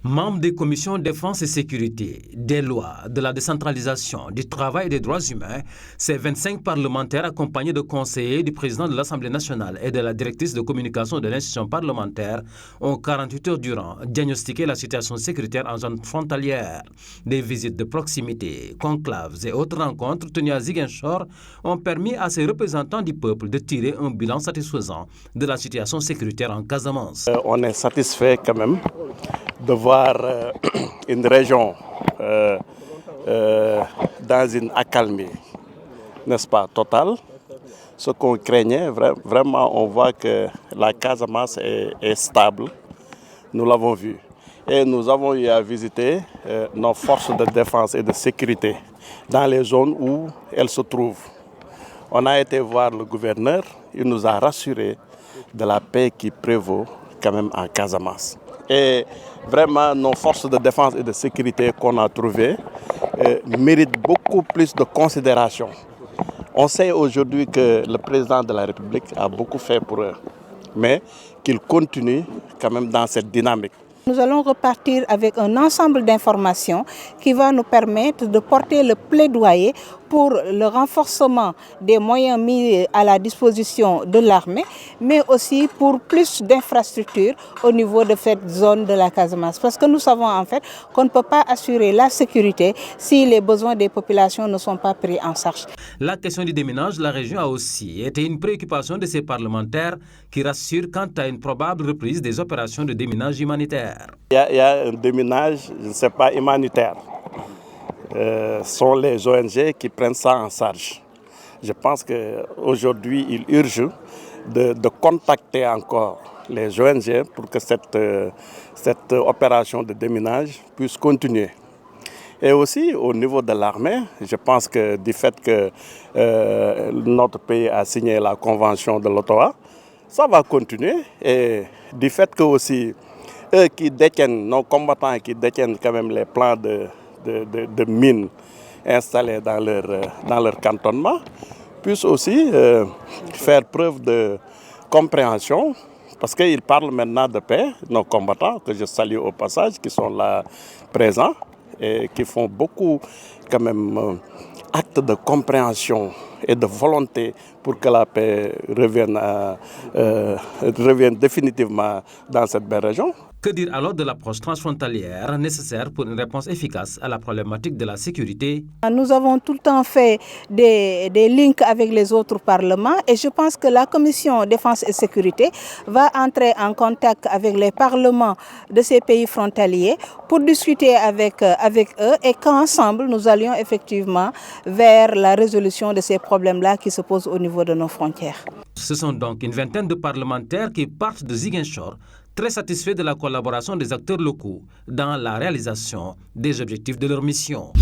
Membres des commissions défense et sécurité, des lois, de la décentralisation, du travail et des droits humains, ces 25 parlementaires accompagnés de conseillers du président de l'Assemblée nationale et de la directrice de communication de l'institution parlementaire ont 48 heures durant diagnostiqué la situation sécuritaire en zone frontalière. Des visites de proximité, conclaves et autres rencontres tenues à Ziguinchor ont permis à ces représentants du peuple de tirer un bilan satisfaisant de la situation sécuritaire en Casamance. On est satisfait quand même de voir une région dans une accalmie, n'est-ce pas, totale. Ce qu'on craignait, vraiment, on voit que la Casamance est stable. Nous l'avons vu. Et nous avons eu à visiter nos forces de défense et de sécurité dans les zones où elles se trouvent. On a été voir le gouverneur, il nous a rassurés de la paix qui prévaut quand même en Casamance. Et vraiment, nos forces de défense et de sécurité qu'on a trouvées méritent beaucoup plus de considération. On sait aujourd'hui que le président de la République a beaucoup fait pour eux, mais qu'il continue quand même dans cette dynamique. Nous allons repartir avec un ensemble d'informations qui va nous permettre de porter le plaidoyer pour le renforcement des moyens mis à la disposition de l'armée, mais aussi pour plus d'infrastructures au niveau de cette zone de la Casamance. Parce que nous savons en fait qu'on ne peut pas assurer la sécurité si les besoins des populations ne sont pas pris en charge. La question du déminage de la région a aussi été une préoccupation de ces parlementaires qui rassurent quant à une probable reprise des opérations de déminage humanitaire. Il y a un déminage, je ne sais pas, humanitaire. Ce sont les ONG qui prennent ça en charge. Je pense qu'aujourd'hui, il urge de contacter encore les ONG pour que cette opération de déminage puisse continuer. Et aussi, au niveau de l'armée, je pense que du fait que notre pays a signé la convention de l'Ottawa, ça va continuer. Et du fait que aussi, eux qui détiennent, nos combattants qui détiennent quand même les plans de mines installés dans leur cantonnement, puissent aussi faire preuve de compréhension, parce qu'ils parlent maintenant de paix, nos combattants, que je salue au passage, qui sont là présents et qui font beaucoup quand même actes de compréhension et de volonté pour que la paix revienne définitivement dans cette belle région. Que dire alors de l'approche transfrontalière nécessaire pour une réponse efficace à la problématique de la sécurité? Nous avons tout le temps fait des links avec les autres parlements et je pense que la commission défense et sécurité va entrer en contact avec les parlements de ces pays frontaliers pour discuter avec eux et qu'ensemble nous allions effectivement vers la résolution de ces problèmes-là qui se posent au niveau de nos frontières. Ce sont donc une vingtaine de parlementaires qui partent de Ziguinchor, très satisfaits de la collaboration des acteurs locaux dans la réalisation des objectifs de leur mission.